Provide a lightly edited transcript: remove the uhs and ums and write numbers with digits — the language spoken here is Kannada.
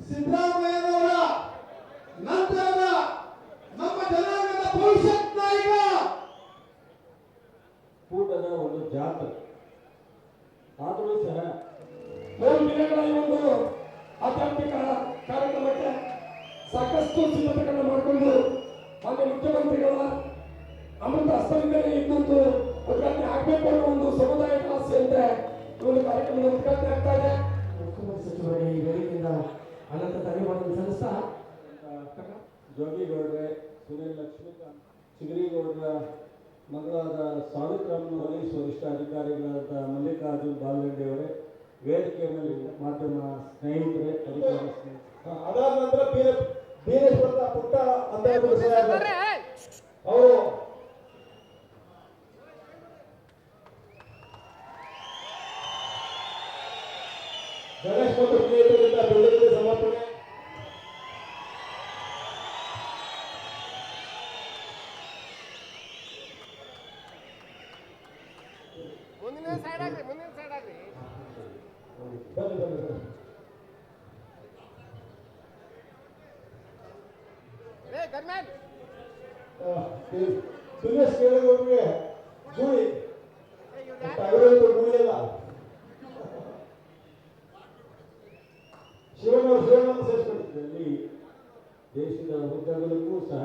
ಸಿದ್ದರಾಮಯ್ಯನವರ ನಂತರದ ನಮ್ಮ ಜನಾಂಗದ ಭವಿಷ್ಯತ್ ನಾಯಕ ಕೂಟದ ಒಂದು ಜಾತ್ರೆ ಆದರೂ ಸಹ 3 ದಿನಗಳ ಈ ಒಂದು ಆಧ್ಯಾತ್ಮಿಕ ಕಾರ್ಯಕ್ರಮಕ್ಕೆ ಸಾಕಷ್ಟು ಸಿದ್ಧತೆಗಳನ್ನು ಮಾಡಿಕೊಂಡು ಮಾನ್ಯ ಮುಖ್ಯಮಂತ್ರಿಗಳ ಅಮೃತ ಹಸ್ತದಿಂದಲೇ ಇನ್ನೊಂದು ಉದ್ಘಾಟನೆ ಆಗಬೇಕು ಅನ್ನೋ ಒಂದು ಸಮುದಾಯದ ಆಸೆಯಂತೆ ಈ ಒಂದು ಕಾರ್ಯಕ್ರಮದ ಉದ್ಘಾಟನೆ ಆಗ್ತಾ ಇದೆ. ಮುಖ್ಯಮಂತ್ರಿ ಸಚಿವರಿಗೆ ಈ ವೇದಿಕೆಯಿಂದ ಅನಂತ ಧನ್ಯವಾದಗಳು ಸಲ್ಲಿಸ್ತಾ ಜೋಗಿಗೌಡ್ರೆ, ಸುನಿಲ್ ಲಕ್ಷ್ಮೀಕಾಂತ್, ಚಿಗರಿಗೌಡರ ಮಗಳಾದ ಸಾವಿತ್ರಮ್ಮ, ಪೊಲೀಸ್ ವರಿಷ್ಠಾಧಿಕಾರಿಗಳಾದ ಮಲ್ಲಿಕಾರ್ಜುನ್ ಬಾಲ್ಗಂಡಿ ಅವರೇ, ವೇದಿಕೆ ಮೇಲೆ ಮಾಧ್ಯಮ ಸ್ನೇಹಿತರೆ, ಅದಾದ ನಂತರ ಬೀರೇಶ್ ಪುಟ್ಟ ಅವರು ಗಣೇಶ್ ಮತ್ತು ಸ್ನೇಹಿತರಿಂದ ಬೆಳ್ಳಿಗೆ ಸಮರ್ಪಣೆ. ಮುಂದಿನ ಸೈಡ್ ಆಗ್ರಿ ಬನ್ನಿ ಗರ್ಮ್ಯಾನ್ ಸುರೇಶ್ ಕೇಳಿದವ್ರಿಗೆ ಗೂಳಿ ಅವರಂತೂ ಗೂಳಿಲ್ಲ. ಶಿವಣ್ಣ ದೇಶದ ಉದ್ದಗಲಕ್ಕೂ ಸಹ